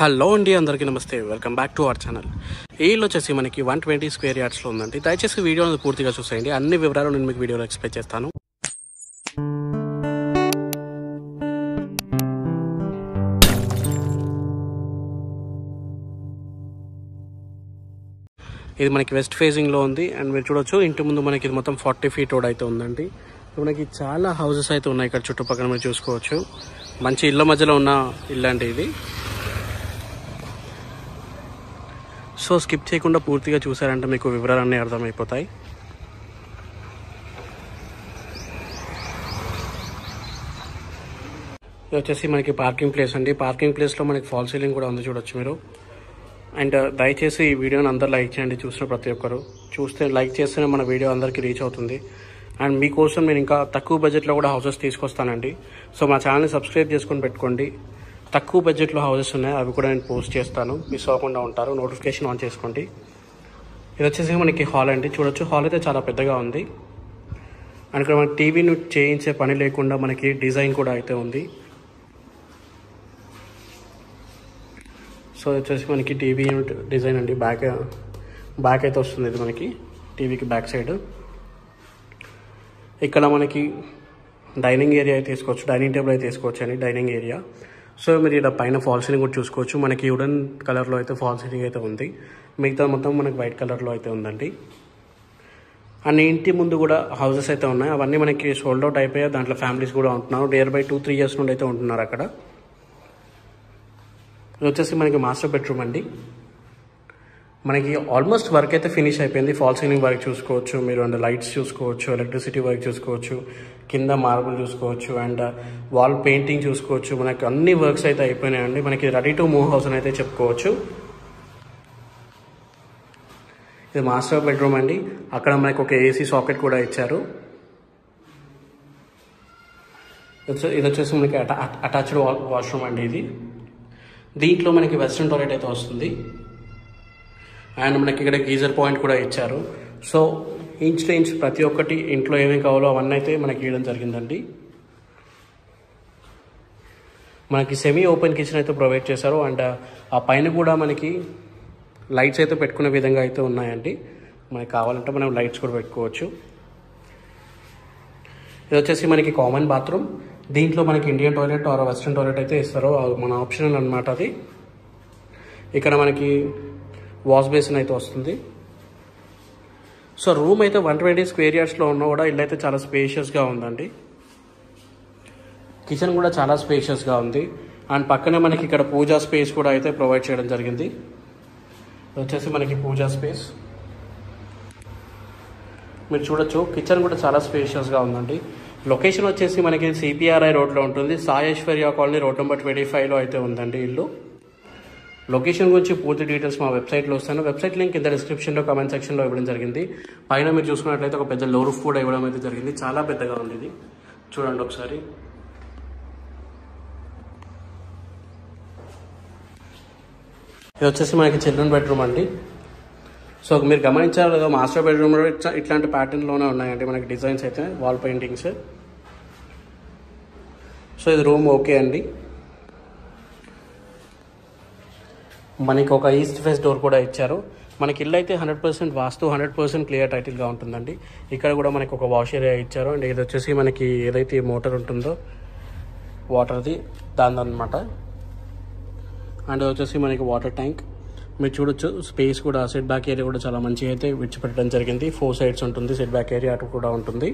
Hello అండి, అందరికీ నమస్తే. Welcome back to our channel. ఈ ఇల్లు వచ్చేసి మనకి 120 స్క్వేర్ యార్డ్స్లో ఉందండి. దయచేసి వీడియోని పూర్తిగా చూసేయండి. అన్ని వివరాలు నేను మీకు వీడియోలో ఎక్స్ప్లెయిన్ చేస్తాను. ఇది మనకి వెస్ట్ ఫేసింగ్లో ఉంది. అండ్ మీరు చూడొచ్చు, ఇంటి ముందు మనకి ఇది మొత్తం 40 ఫీట్ రోడ్ అయితే ఉందండి. మనకి చాలా హౌసెస్ అయితే ఉన్నాయి ఇక్కడ చుట్టుపక్కల, మీరు చూసుకోవచ్చు. మంచి ఇళ్ళ మధ్యలో ఉన్న ఇల్లు అండి ఇది. సో స్కిప్ చేయకుండా పూర్తిగా చూసారంటే మీకు వివరాలన్నీ అర్థమైపోతాయి. ఇది వచ్చేసి మనకి పార్కింగ్ ప్లేస్ అండి. పార్కింగ్ ప్లేస్లో మనకి ఫాల్ సీలింగ్ కూడా ఉంది, చూడొచ్చు మీరు. అండ్ దయచేసి ఈ వీడియోని అందరూ లైక్ చేయండి. చూసిన ప్రతి ఒక్కరు లైక్ చేస్తేనే మన వీడియో అందరికీ రీచ్ అవుతుంది. అండ్ మీకోసం నేను ఇంకా తక్కువ బడ్జెట్లో కూడా హౌసెస్ తీసుకొస్తానండి. సో మా ఛానల్ని సబ్స్క్రైబ్ చేసుకొని పెట్టుకోండి. తక్కువ బడ్జెట్లో హౌసెస్ ఉన్నాయి, అవి కూడా నేను పోస్ట్ చేస్తాను, మిస్ అవ్వకుండా ఉంటారు. నోటిఫికేషన్ ఆన్ చేసుకోండి. ఇది వచ్చేసి మనకి హాల్ అండి. చూడొచ్చు, హాల్ అయితే చాలా పెద్దగా ఉంది. అండ్ ఇక్కడ మనకి టీవీని చేయించే పని లేకుండా మనకి డిజైన్ కూడా అయితే ఉంది. సో వచ్చేసి మనకి టీవీ డిజైన్ అండి. బ్యాక్ అయితే వస్తుంది ఇది మనకి టీవీకి బ్యాక్ సైడ్. ఇక్కడ మనకి డైనింగ్ ఏరియా అయితే తీసుకోవచ్చు, డైనింగ్ టేబుల్ అయితే తీసుకోవచ్చు అండి, డైనింగ్ ఏరియా. సో మీరు ఇలా పైన ఫాల్ సీలింగ్ కూడా చూసుకోవచ్చు. మనకి వుడెన్ కలర్లో అయితే ఫాల్ సీలింగ్ అయితే ఉంది. మిగతా మొత్తం మనకి వైట్ కలర్లో అయితే ఉందండి. అండ్ ఇంటి ముందు కూడా హౌసెస్ అయితే ఉన్నాయి. అవన్నీ మనకి సోల్డ్ అవుట్ అయిపోయాయి. దాంట్లో ఫ్యామిలీస్ కూడా ఉంటున్నారు. నియర్ బై 2-3 ఇయర్స్ నుండి అయితే ఉంటున్నారు అక్కడ. ఇది వచ్చేసి మనకి మాస్టర్ బెడ్రూమ్ అండి. మనకి ఆల్మోస్ట్ వర్క్ అయితే ఫినిష్ అయిపోయింది. ఫాల్ సీలింగ్ వర్క్ చూసుకోవచ్చు మీరు, అండ్ లైట్స్ చూసుకోవచ్చు, ఎలక్ట్రిసిటీ వర్క్ చూసుకోవచ్చు, కింద మార్బుల్ చూసుకోవచ్చు, అండ్ వాల్ పెయింటింగ్ చూసుకోవచ్చు. మనకి అన్ని వర్క్స్ అయితే అయిపోయినాయండి. మనకి రెడీ టు మూవ్ హౌస్ అని అయితే చెప్పుకోవచ్చు. ఇది మాస్టర్ బెడ్రూమ్ అండి. అక్కడ మనకి ఒక ఏసీ సాకెట్ కూడా ఇచ్చారు. ఇది వచ్చేసి మనకి అటాచ్డ్ వాష్రూమ్ అండి ఇది. దీంట్లో మనకి వెస్ట్రన్ టాయిలెట్ అయితే వస్తుంది. అండ్ మనకి ఇక్కడ గీజర్ పాయింట్ కూడా ఇచ్చారు. సో ఇంచ్ టు ఇంచ్ ప్రతి ఒక్కటి ఇంట్లో ఏమేమి కావాలో అవన్నీ అయితే మనకి ఇవ్వడం జరిగిందండి. మనకి సెమీ ఓపెన్ కిచెన్ అయితే ప్రొవైడ్ చేశారు. అండ్ ఆ పైన కూడా మనకి లైట్స్ అయితే పెట్టుకునే విధంగా అయితే ఉన్నాయండి. మనకి కావాలంటే మనం లైట్స్ కూడా పెట్టుకోవచ్చు. ఇది వచ్చేసి మనకి కామన్ బాత్రూమ్. దీంట్లో మనకి Indian toilet or western toilet అయితే ఇస్తారు, మన ఆప్షనల్ అనమాట అది. ఇక్కడ మనకి వాష్ బేసిన్ అయితే వస్తుంది. సో రూమ్ అయితే 120 స్క్వేర్ యార్డ్స్లో ఉన్నా కూడా ఇల్లు అయితే చాలా స్పేషియస్గా ఉందండి. కిచెన్ కూడా చాలా స్పేషియస్గా ఉంది. అండ్ పక్కనే మనకి ఇక్కడ పూజా స్పేస్ కూడా అయితే ప్రొవైడ్ చేయడం జరిగింది. వచ్చేసి మనకి పూజా స్పేస్ మీరు చూడొచ్చు. కిచెన్ కూడా చాలా స్పేషియస్గా ఉందండి. లొకేషన్ వచ్చేసి మనకి సిపిఆర్ఐ రోడ్లో ఉంటుంది. సాయేశ్వర్య కాలనీ రోడ్ నెంబర్ 25లో అయితే ఉందండి ఇల్లు. లొకేషన్ గురించి పూర్తి డీటెయిల్స్ మా వెబ్సైట్లో వస్తాను. వెబ్సైట్ లింక్ కింద డిస్క్రిప్షన్లో కామెంట్ సెక్షన్లో ఇవ్వడం జరిగింది. పైన మీరు చూసుకున్నట్లయితే ఒక పెద్ద లో రూఫ్ కూడా ఇవ్వడం అయితే జరిగింది. చాలా పెద్దగా ఉంది ఇది, చూడండి ఒకసారి. ఇది వచ్చేసి మనకి చిల్డ్రన్ బెడ్రూమ్ అండి. సో మీరు గమనించారు లేదా, మాస్టర్ బెడ్రూమ్లో ఇట్లాంటి ప్యాటర్న్లోనే ఉన్నాయండి మనకి డిజైన్స్ అయితే, వాల్ పెయింటింగ్స్. సో ఇది రూమ్ ఓకే అండి. మనకి ఒక ఈస్ట్ ఫేస్ డోర్ కూడా ఇచ్చారు. మనకి ఇల్లు అయితే 100% వాస్తు, 100% క్లియర్ టైటిల్గా ఉంటుందండి. ఇక్కడ కూడా మనకి ఒక వాష్ ఏరియా ఇచ్చారు. అండ్ ఇది వచ్చేసి మనకి ఏదైతే మోటార్ ఉంటుందో వాటర్ది దానిదన్నమాట. అండ్ వచ్చేసి మనకి వాటర్ ట్యాంక్ మీరు చూడొచ్చు. స్పేస్ కూడా, సెట్ బ్యాక్ ఏరియా కూడా చాలా మంచిగా అయితే విడిచిపెట్టడం జరిగింది. 4 సైడ్స్ ఉంటుంది సెట్ బ్యాక్ ఏరియా, అటు కూడా ఉంటుంది.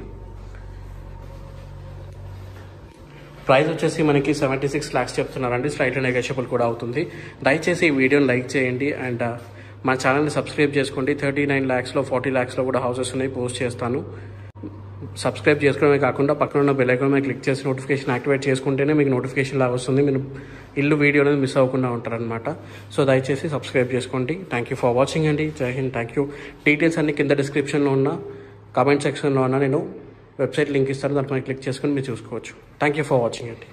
ప్రైస్ వచ్చేసి మనకి 76 lakhs చెప్తున్నారండి. స్లైట్లీ నెగోషియబుల్ కూడా అవుతుంది. దయచేసి ఈ వీడియోని లైక్ చేయండి. అండ్ మా ఛానల్ని సబ్స్క్రైబ్ చేసుకోండి. 39 lakhsలో 40 lakhsలో కూడా హౌసెస్ ఉన్నాయి, పోస్ట్ చేస్తాను. సబ్స్క్రైబ్ చేసుకోవడమే కాకుండా పక్కన ఉన్న బెల్ ఐకాన్ మీద క్లిక్ చేసి నోటిఫికేషన్ యాక్టివేట్ చేసుకుంటేనే మీకు నోటిఫికేషన్ లాగా వస్తుంది. మీరు ఇల్లు వీడియో అనేది మిస్ అవ్వకుండా ఉంటారనమాట. సో దయచేసి సబ్స్క్రైబ్ చేసుకోండి. థ్యాంక్ యూ ఫర్ వాచింగ్ అండి. జై హింద్. Thank you. డీటెయిల్స్ అన్ని కింద డిస్క్రిప్షన్లో ఉన్న, కామెంట్ సెక్షన్లో ఉన్న నేను వెబ్సైట్ లింక్ ఇస్తాను, దానిపైన క్లిక్ చేసుకొని మీరు చూసుకోవచ్చు. థ్యాంక్ యూ ఫర్ వాచింగ్ అండి.